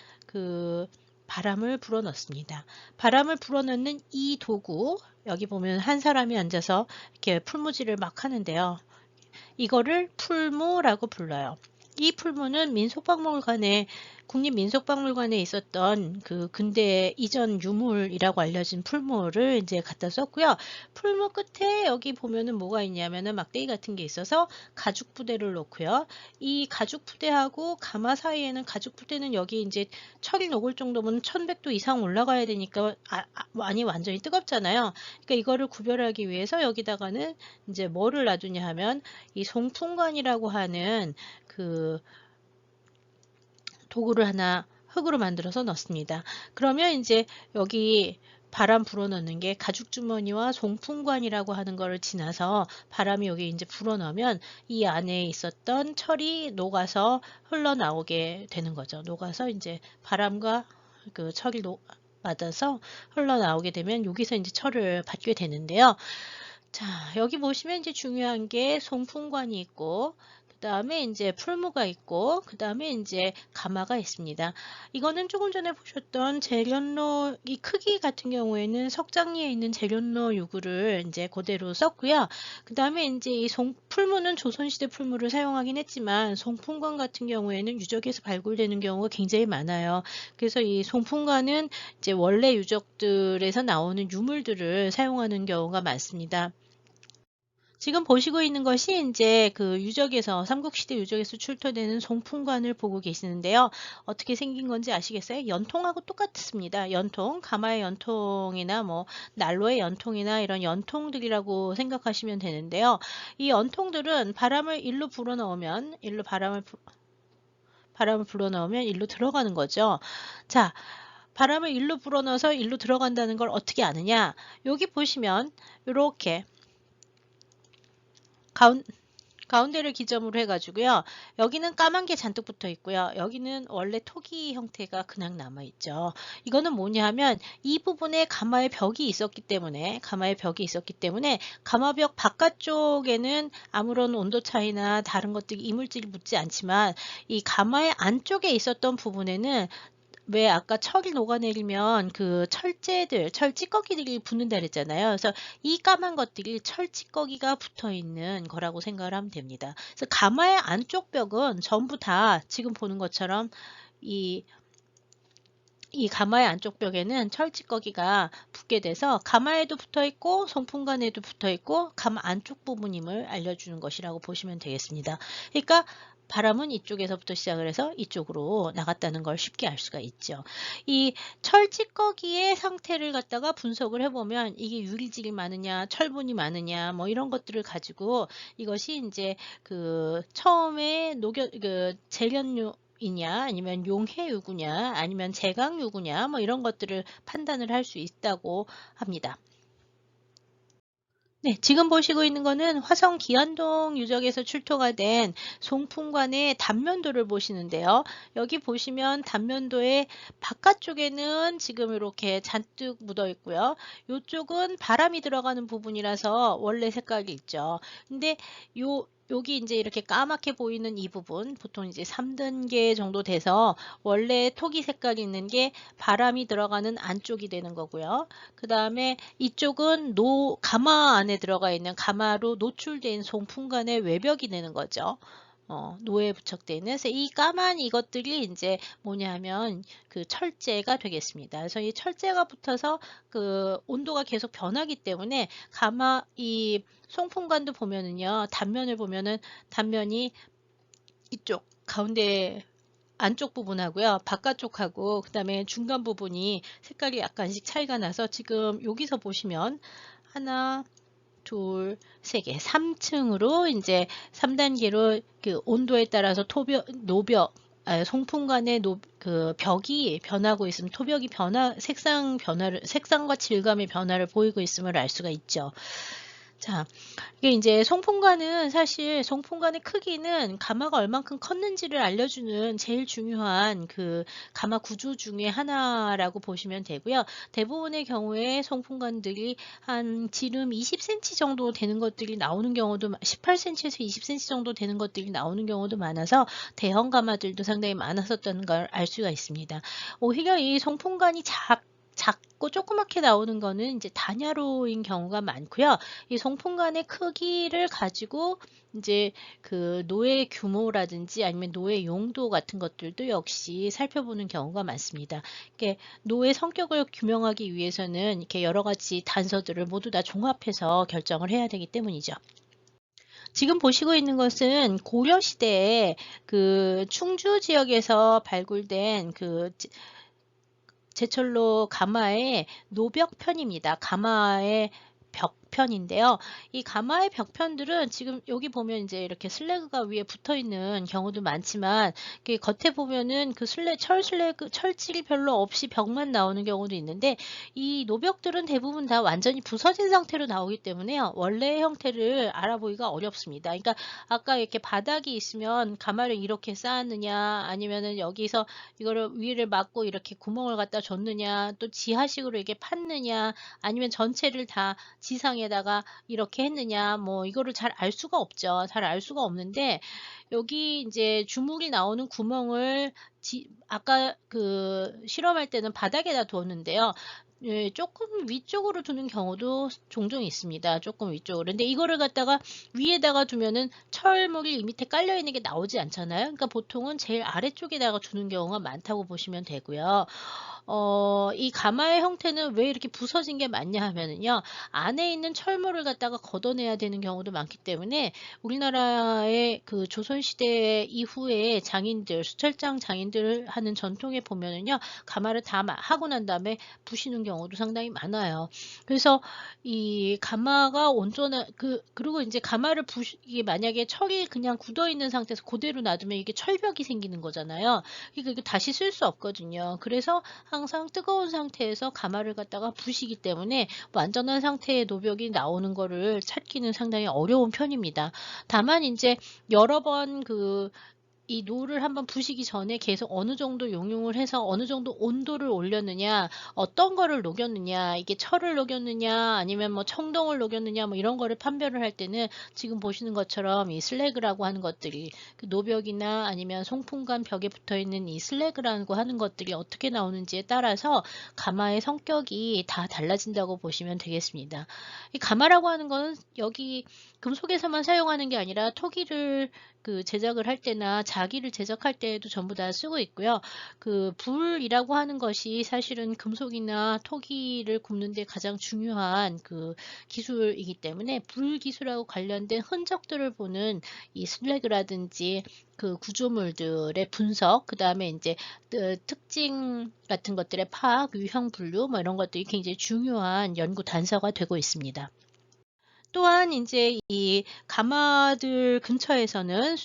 바람을 불어 넣습니다. 바람을 불어 넣는 이 도구, 여기 보면 한 사람이 앉아서 이렇게 풀무질을 막 하는데요. 이거를 풀무라고 불러요. 이 풀무는 국립민속박물관에 있었던 근대 이전 유물이라고 알려진 풀무를 이제 갖다 썼고요. 풀무 끝에 여기 보면은 뭐가 있냐면은 막대기 같은 게 있어서 가죽 부대를 놓고요. 이 가죽 부대하고 가마 사이에는 가죽 부대는 여기 이제 철이 녹을 정도면 1100도 이상 올라가야 되니까 많이 완전히 뜨겁잖아요. 그러니까 이거를 구별하기 위해서 여기다가는 이제 뭐를 놔두냐 하면 이 송풍관이라고 하는 도구를 하나 흙으로 만들어서 넣습니다. 그러면 이제 여기 바람 불어넣는 게 가죽 주머니와 송풍관이라고 하는 거를 지나서 바람이 여기 이제 불어넣으면 이 안에 있었던 철이 녹아서 흘러나오게 되는 거죠. 녹아서 이제 바람과 철이 맞아서 흘러나오게 되면 여기서 이제 철을 받게 되는데요. 자, 여기 보시면 이제 중요한 게 송풍관이 있고, 그 다음에 이제 풀무가 있고, 그 다음에 이제 가마가 있습니다. 이거는 조금 전에 보셨던 재련로, 이 크기 같은 경우에는 석장리에 있는 재련로 유구를 이제 그대로 썼고요. 그 다음에 이제 이 풀무는 조선시대 풀무를 사용하긴 했지만, 송풍관 같은 경우에는 유적에서 발굴되는 경우가 굉장히 많아요. 그래서 이 송풍관은 이제 원래 유적들에서 나오는 유물들을 사용하는 경우가 많습니다. 지금 보시고 있는 것이 이제 삼국시대 유적에서 출토되는 송풍관을 보고 계시는데요. 어떻게 생긴 건지 아시겠어요? 연통하고 똑같습니다. 연통, 가마의 연통이나 뭐 난로의 연통이나 이런 연통들이라고 생각하시면 되는데요. 이 연통들은 바람을 일로 불어넣으면 바람을 불어넣으면 일로 들어가는 거죠. 자, 바람을 일로 불어넣어서 일로 들어간다는 걸 어떻게 아느냐? 여기 보시면 이렇게 가운데를 기점으로 해가지고요. 여기는 까만 게 잔뜩 붙어 있고요. 여기는 원래 토기 형태가 그냥 남아 있죠. 이거는 뭐냐 하면 이 부분에 가마의 벽이 있었기 때문에 가마벽 바깥쪽에는 아무런 온도 차이나 다른 것들이 이물질이 묻지 않지만 이 가마의 안쪽에 있었던 부분에는 왜 아까 철이 녹아내리면 철 찌꺼기들이 붙는다 그랬잖아요. 그래서 이 까만 것들이 철 찌꺼기가 붙어 있는 거라고 생각을 하면 됩니다. 그래서 가마의 안쪽 벽은 전부 다 지금 보는 것처럼 이 가마의 안쪽 벽에는 철 찌꺼기가 붙게 돼서 가마에도 붙어 있고 송풍관에도 붙어 있고 가마 안쪽 부분임을 알려주는 것이라고 보시면 되겠습니다. 그러니까 바람은 이쪽에서부터 시작을 해서 이쪽으로 나갔다는 걸 쉽게 알 수가 있죠. 이 철찌꺼기의 상태를 갖다가 분석을 해보면 이게 유리질이 많으냐, 철분이 많으냐, 뭐 이런 것들을 가지고 이것이 이제 처음에 재련료 이냐 아니면 용해유구냐 아니면 제강유구냐 뭐 이런 것들을 판단을 할 수 있다고 합니다. 네, 지금 보시고 있는 거는 화성 기안동 유적에서 출토가 된 송풍관의 단면도를 보시는데요. 여기 보시면 단면도의 바깥쪽에는 지금 이렇게 잔뜩 묻어 있고요. 이쪽은 바람이 들어가는 부분이라서 원래 색깔이 있죠. 근데 여기 이제 이렇게 까맣게 보이는 이 부분, 보통 이제 3단계 정도 돼서 원래 토기 색깔이 있는 게 바람이 들어가는 안쪽이 되는 거고요. 그 다음에 이쪽은 가마 안에 들어가 있는 가마로 노출된 송풍관의 외벽이 되는 거죠. 노에 부착되어 있는. 그래서 이 까만 이것들이 이제 뭐냐 하면 철제가 되겠습니다. 그래서 이 철제가 붙어서 온도가 계속 변하기 때문에 이 송풍관도 보면은요, 단면을 보면은 단면이 이쪽 가운데 안쪽 부분하고요, 바깥쪽하고 그 다음에 중간 부분이 색깔이 약간씩 차이가 나서 지금 여기서 보시면 하나, 둘, 세 개, 3층으로 이제 3단계로 그 온도에 따라서 노벽, 송풍 간의 그 벽이 변하고 있으면 토벽이 색상과 질감의 변화를 보이고 있음을 알 수가 있죠. 자, 이게 이제 송풍관은 사실 송풍관의 크기는 가마가 얼만큼 컸는지를 알려주는 제일 중요한 그 가마 구조 중에 하나라고 보시면 되고요. 대부분의 경우에 송풍관들이 한 지름 20cm 정도 되는 것들이 나오는 경우도 18cm에서 20cm 정도 되는 것들이 나오는 경우도 많아서 대형 가마들도 상당히 많았었다는 걸 알 수가 있습니다. 오히려 이 송풍관이 작고 조그맣게 나오는 거는 이제 단야로인 경우가 많고요. 이 송풍관의 크기를 가지고 이제 그 노의 규모라든지 아니면 노의 용도 같은 것들도 역시 살펴보는 경우가 많습니다. 이렇게 노의 성격을 규명하기 위해서는 이렇게 여러 가지 단서들을 모두 다 종합해서 결정을 해야 되기 때문이죠. 지금 보시고 있는 것은 고려시대에 그 충주 지역에서 발굴된 그 제철로 가마의 노벽편입니다. 가마의 벽편인데요. 이 가마의 벽편들은 지금 여기 보면 이제 이렇게 슬래그가 위에 붙어 있는 경우도 많지만 겉에 보면은 그 철질이 별로 없이 벽만 나오는 경우도 있는데 이 노벽들은 대부분 다 완전히 부서진 상태로 나오기 때문에요. 원래의 형태를 알아보기가 어렵습니다. 그러니까 아까 이렇게 바닥이 있으면 가마를 이렇게 쌓았느냐 아니면은 여기서 이거를 위를 막고 이렇게 구멍을 갖다 줬느냐 또 지하식으로 이렇게 팠느냐 아니면 전체를 다 지상에다가 이렇게 했느냐 뭐 이거를 잘 알 수가 없죠. 잘 알 수가 없는데 여기 이제 주물이 나오는 구멍을 아까 그 실험할 때는 바닥에다 두었는데요. 예, 조금 위쪽으로 두는 경우도 종종 있습니다. 조금 위쪽으로. 근데 이거를 갖다가 위에다가 두면은 철물이 이 밑에 깔려 있는 게 나오지 않잖아요. 그러니까 보통은 제일 아래쪽에다가 두는 경우가 많다고 보시면 되고요. 이 가마의 형태는 왜 이렇게 부서진 게 많냐 하면은요. 안에 있는 철물을 갖다가 걷어내야 되는 경우도 많기 때문에 우리나라의 그 조선시대 이후에 장인들, 수철장 장인들 하는 전통에 보면은요. 가마를 다 하고 난 다음에 부시는 경우도 상당히 많아요. 그래서 이 가마가 온전한 그리고 이제 가마를 이게 만약에 철이 그냥 굳어 있는 상태에서 그대로 놔두면 이게 철벽이 생기는 거잖아요. 그러니까 이거 다시 쓸 수 없거든요. 그래서 항상 뜨거운 상태에서 가마를 갖다가 부시기 때문에 완전한 상태의 노벽이 나오는 거를 찾기는 상당히 어려운 편입니다. 다만 이제 여러 번 이 노를 한번 부시기 전에 계속 어느 정도 용융을 해서 어느 정도 온도를 올렸느냐, 어떤 거를 녹였느냐, 이게 철을 녹였느냐, 아니면 뭐 청동을 녹였느냐, 뭐 이런 거를 판별을 할 때는 지금 보시는 것처럼 이 슬래그라고 하는 것들이 그 노벽이나 아니면 송풍관 벽에 붙어 있는 이 슬래그라고 하는 것들이 어떻게 나오는지에 따라서 가마의 성격이 다 달라진다고 보시면 되겠습니다. 이 가마라고 하는 거는 여기 금속에서만 사용하는 게 아니라 토기를 제작을 할 때나 자기를 제작할 때에도 전부 다 쓰고 있고요. 불이라고 하는 것이 사실은 금속이나 토기를 굽는 데 가장 중요한 기술이기 때문에 불 기술하고 관련된 흔적들을 보는 이 슬래그라든지 구조물들의 분석, 그 다음에 이제 특징 같은 것들의 파악, 유형 분류 뭐 이런 것들이 굉장히 중요한 연구 단서가 되고 있습니다. 또한 이제 이 가마들 근처에서는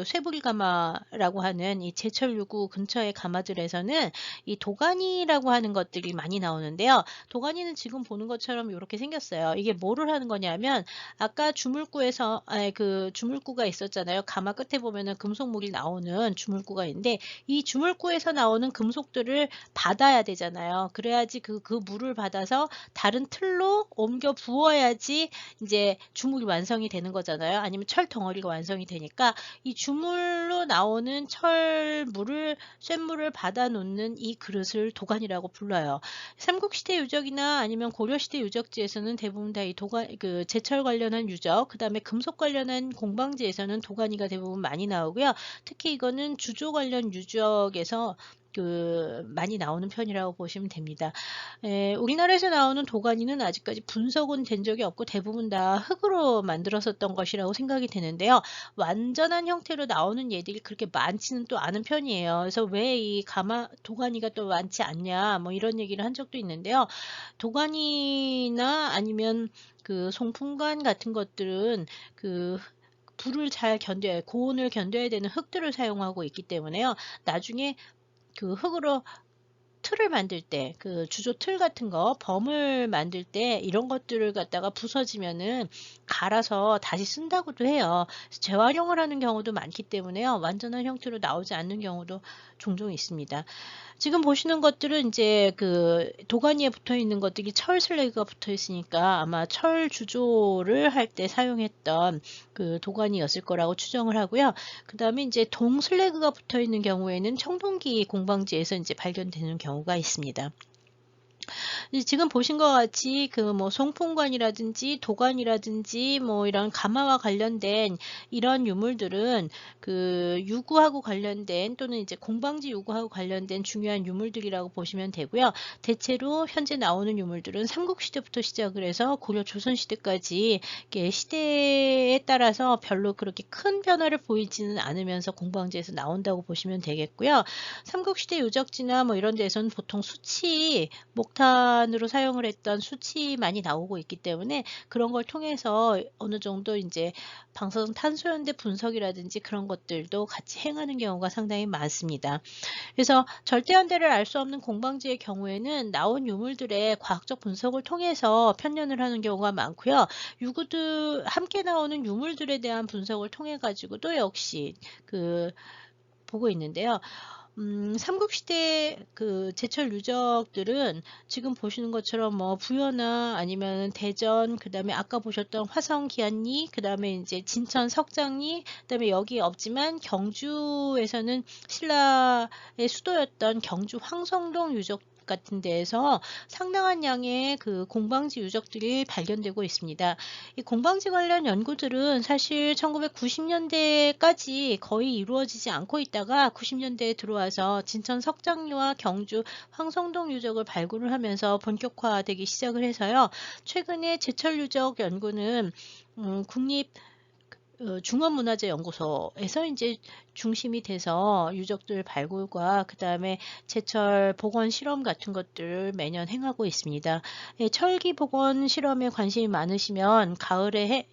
쇠불 가마라고 하는 이 제철 유구 근처의 가마들에서는 이 도가니라고 하는 것들이 많이 나오는데요. 도가니는 지금 보는 것처럼 이렇게 생겼어요. 이게 뭐를 하는 거냐면 아까 주물구에서 주물구가 있었잖아요. 가마 끝에 보면은 금속물이 나오는 주물구가 있는데 이 주물구에서 나오는 금속들을 받아야 되잖아요. 그래야지 그 물을 받아서 다른 틀로 옮겨 부어야지 이제 주물이 완성이 되는 거잖아요. 아니면 철 덩어리가 완성이 되니까 이 주물로 나오는 쇳물을 받아 놓는 이 그릇을 도관이라고 불러요. 삼국시대 유적이나 아니면 고려시대 유적지에서는 대부분 다 이 제철 관련한 유적, 그 다음에 금속 관련한 공방지에서는 도가니가 대부분 많이 나오고요. 특히 이거는 주조 관련 유적에서 많이 나오는 편이라고 보시면 됩니다. 우리나라에서 나오는 도가니는 아직까지 분석은 된 적이 없고 대부분 다 흙으로 만들었었던 것이라고 생각이 되는데요. 완전한 형태로 나오는 얘들이 그렇게 많지는 또 않은 편이에요. 그래서 왜 이 도가니가 또 많지 않냐 뭐 이런 얘기를 한 적도 있는데요. 도가니나 아니면 송풍관 같은 것들은 불을 잘 견뎌야 고온을 견뎌야 되는 흙들을 사용하고 있기 때문에요. 나중에 흙으로 틀을 만들 때 주조 틀 같은 거 범을 만들 때 이런 것들을 갖다가 부서지면은 갈아서 다시 쓴다고도 해요. 그래서 재활용을 하는 경우도 많기 때문에요. 완전한 형태로 나오지 않는 경우도 종종 있습니다. 지금 보시는 것들은 이제 도가니에 붙어 있는 것들이 철 슬래그가 붙어 있으니까 아마 철 주조를 할 때 사용했던 도가니였을 거라고 추정을 하고요. 그다음에 이제 동 슬래그가 붙어 있는 경우에는 청동기 공방지에서 이제 발견되는 경우가 있습니다. 지금 보신 것 같이 송풍관이라든지 도관이라든지 뭐 이런 가마와 관련된 이런 유물들은 유구하고 관련된 또는 이제 공방지 유구하고 관련된 중요한 유물들이라고 보시면 되고요. 대체로 현재 나오는 유물들은 삼국시대부터 시작을 해서 고려 조선시대까지 시대에 따라서 별로 그렇게 큰 변화를 보이지는 않으면서 공방지에서 나온다고 보시면 되겠고요. 삼국시대 유적지나 뭐 이런 데서는 보통 수치, 목탄으로 사용을 했던 수치만이 나오고 있기 때문에 그런 걸 통해서 어느 정도 이제 방사성 탄소연대 분석이라든지 그런 것들도 같이 행하는 경우가 상당히 많습니다. 그래서 절대연대를 알 수 없는 공방지의 경우에는 나온 유물들의 과학적 분석을 통해서 편년을 하는 경우가 많고요. 함께 나오는 유물들에 대한 분석을 통해 가지고도 역시 보고 있는데요. 삼국시대 제철 유적들은 지금 보시는 것처럼 뭐 부여나 아니면 대전, 그 다음에 아까 보셨던 화성 기안리, 그 다음에 이제 진천 석장리, 그 다음에 여기 없지만 경주에서는 신라의 수도였던 경주 황성동 유적 같은 데에서 상당한 양의 공방지 유적들이 발견되고 있습니다. 이 공방지 관련 연구들은 사실 1990년대까지 거의 이루어지지 않고 있다가 90년대에 들어와서 진천 석장리와 경주 황성동 유적을 발굴을 하면서 본격화되기 시작을 해서요. 최근에 제철 유적 연구는 국립 중원문화재연구소에서 이제 중심이 돼서 유적들 발굴과 그 다음에 제철 복원 실험 같은 것들을 매년 행하고 있습니다. 철기 복원 실험에 관심이 많으시면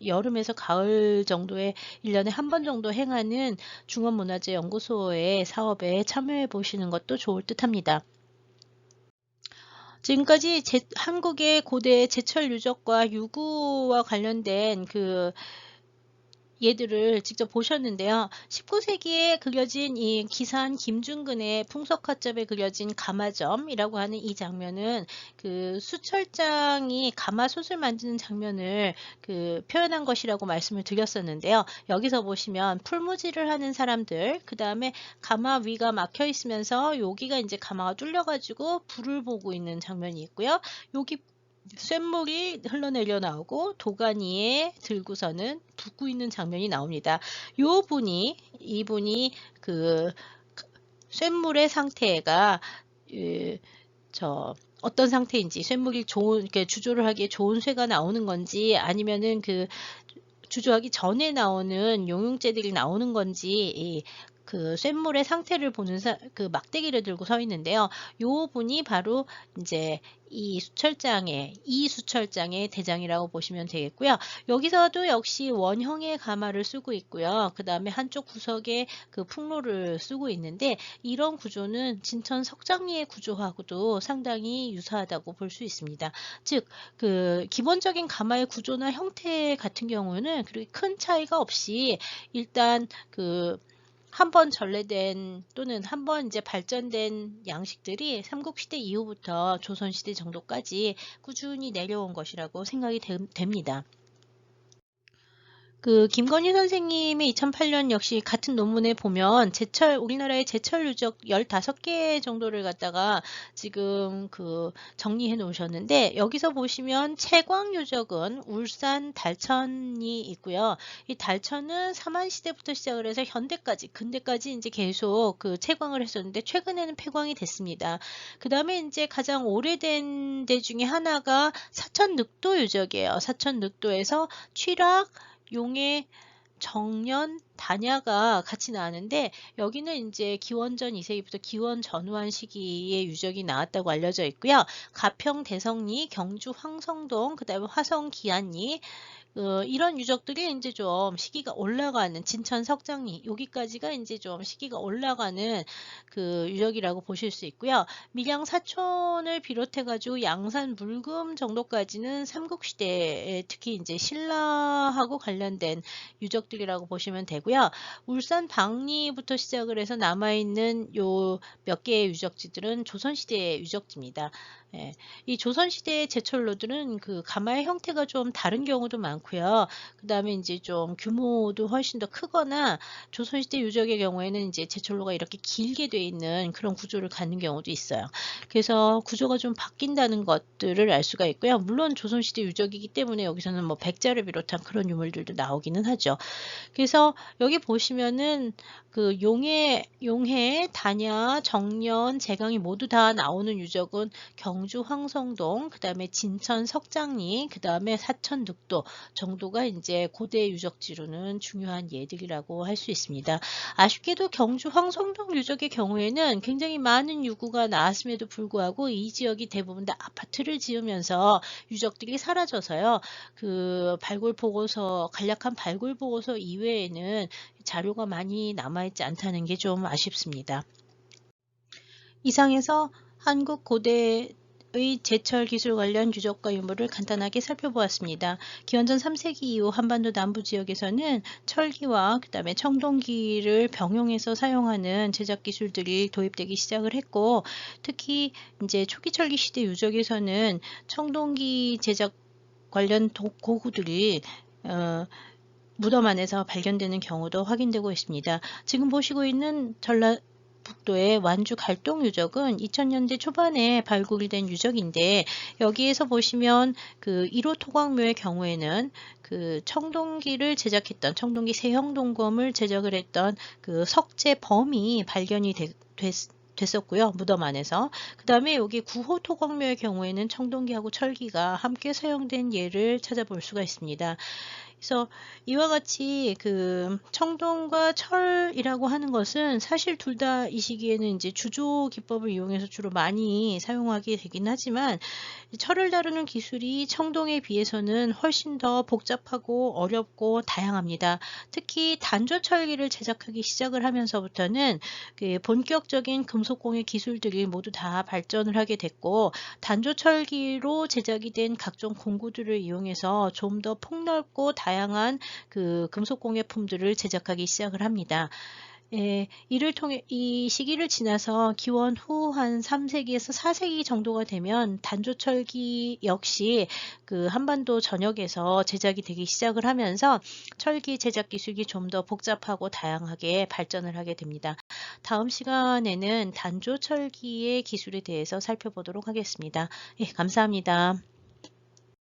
여름에서 가을 정도에 1년에 한 번 정도 행하는 중원문화재연구소의 사업에 참여해 보시는 것도 좋을 듯 합니다. 지금까지 한국의 고대 제철 유적과 유구와 관련된 얘들을 직접 보셨는데요. 19세기에 그려진 이 기산 김중근의 풍속화첩에 그려진 가마점이라고 하는 이 장면은 수철장이 가마솥을 만드는 장면을 표현한 것이라고 말씀을 드렸었는데요. 여기서 보시면 풀무질을 하는 사람들, 그 다음에 가마 위가 막혀 있으면서 여기가 이제 가마가 뚫려가지고 불을 보고 있는 장면이 있고요. 여기 쇳물이 흘러내려 나오고 도가니에 들고서는 붓고 있는 장면이 나옵니다. 이분이 쇳물의 상태가 어떤 상태인지 쇳물이 이렇게 주조를 하기에 좋은 쇠가 나오는 건지 아니면은 주조하기 전에 나오는 용융제들이 나오는 건지 쇳물의 상태를 보는 막대기를 들고 서 있는데요. 요 분이 바로 이제 이수철장의 대장이라고 보시면 되겠고요. 여기서도 역시 원형의 가마를 쓰고 있고요. 그 다음에 한쪽 구석에 풍로를 쓰고 있는데 이런 구조는 진천 석장리의 구조하고도 상당히 유사하다고 볼 수 있습니다. 즉, 기본적인 가마의 구조나 형태 같은 경우는 그렇게 큰 차이가 없이 일단 한 번 전래된 또는 한 번 이제 발전된 양식들이 삼국시대 이후부터 조선시대 정도까지 꾸준히 내려온 것이라고 생각이 됩니다. 김건희 선생님의 2008년 역시 같은 논문에 보면 우리나라의 제철 유적 15개 정도를 갖다가 지금 정리해 놓으셨는데, 여기서 보시면 채광 유적은 울산 달천이 있고요. 이 달천은 삼한시대부터 시작을 해서 현대까지, 근대까지 이제 계속 채광을 했었는데, 최근에는 폐광이 됐습니다. 그 다음에 이제 가장 오래된 데 중에 하나가 사천늑도 유적이에요. 사천늑도에서 취락, 용해, 정년, 단야가 같이 나왔는데, 여기는 이제 기원전 2세기부터 기원 전후한 시기에 유적이 나왔다고 알려져 있고요. 가평 대성리, 경주 황성동, 그 다음에 화성 기안리, 이런 유적들이 이제 좀 시기가 올라가는, 진천 석장리, 여기까지가 이제 좀 시기가 올라가는 유적이라고 보실 수 있고요. 밀양 사촌을 비롯해가지고 양산 물금 정도까지는 삼국시대에 특히 이제 신라하고 관련된 유적들이라고 보시면 되고요. 울산 방리부터 시작을 해서 남아있는 요 몇 개의 유적지들은 조선시대의 유적지입니다. 예, 이 조선시대의 제철로들은 가마의 형태가 좀 다른 경우도 많고요. 그 다음에 이제 좀 규모도 훨씬 더 크거나, 조선시대 유적의 경우에는 이제 제철로가 이렇게 길게 돼 있는 그런 구조를 갖는 경우도 있어요. 그래서 구조가 좀 바뀐다는 것들을 알 수가 있고요. 물론 조선시대 유적이기 때문에 여기서는 뭐 백자를 비롯한 그런 유물들도 나오기는 하죠. 그래서 여기 보시면은 용해, 단야, 정년, 제강이 모두 다 나오는 유적은 경주 황성동, 그 다음에 진천 석장리, 그 다음에 사천 늑도 정도가 이제 고대 유적지로는 중요한 예들이라고 할 수 있습니다. 아쉽게도 경주 황성동 유적의 경우에는 굉장히 많은 유구가 나왔음에도 불구하고 이 지역이 대부분 다 아파트를 지으면서 유적들이 사라져서요. 간략한 발굴 보고서 이외에는 자료가 많이 남아있지 않다는 게 좀 아쉽습니다. 이상에서 한국 고대의 제철 기술 관련 유적과 유물을 간단하게 살펴보았습니다. 기원전 3세기 이후 한반도 남부 지역에서는 철기와 그 다음에 청동기를 병용해서 사용하는 제작 기술들이 도입되기 시작을 했고, 특히 이제 초기 철기 시대 유적에서는 청동기 제작 관련 고구들이 무덤 안에서 발견되는 경우도 확인되고 있습니다. 지금 보시고 있는 전라북도의 완주 갈동 유적은 2000년대 초반에 발굴된 유적인데, 여기에서 보시면 1호 토광묘의 경우에는 청동기를 제작했던, 청동기 세형동검을 제작을 했던 석재범이 발견이 됐었고요. 무덤 안에서. 그 다음에 여기 9호 토광묘의 경우에는 청동기하고 철기가 함께 사용된 예를 찾아볼 수가 있습니다. 그래서 이와 같이 청동과 철이라고 하는 것은 사실 둘 다 이 시기에는 이제 주조 기법을 이용해서 주로 많이 사용하게 되긴 하지만, 철을 다루는 기술이 청동에 비해서는 훨씬 더 복잡하고 어렵고 다양합니다. 특히 단조철기를 제작하기 시작을 하면서부터는 본격적인 금속공예 기술들이 모두 다 발전을 하게 됐고, 단조철기로 제작이 된 각종 공구들을 이용해서 좀 더 폭넓고 다양한 금속공예품들을 제작하기 시작을 합니다. 예, 이 시기를 지나서 기원 후 한 3세기에서 4세기 정도가 되면 단조철기 역시 한반도 전역에서 제작이 되기 시작을 하면서 철기 제작 기술이 좀 더 복잡하고 다양하게 발전을 하게 됩니다. 다음 시간에는 단조철기의 기술에 대해서 살펴보도록 하겠습니다. 예, 감사합니다.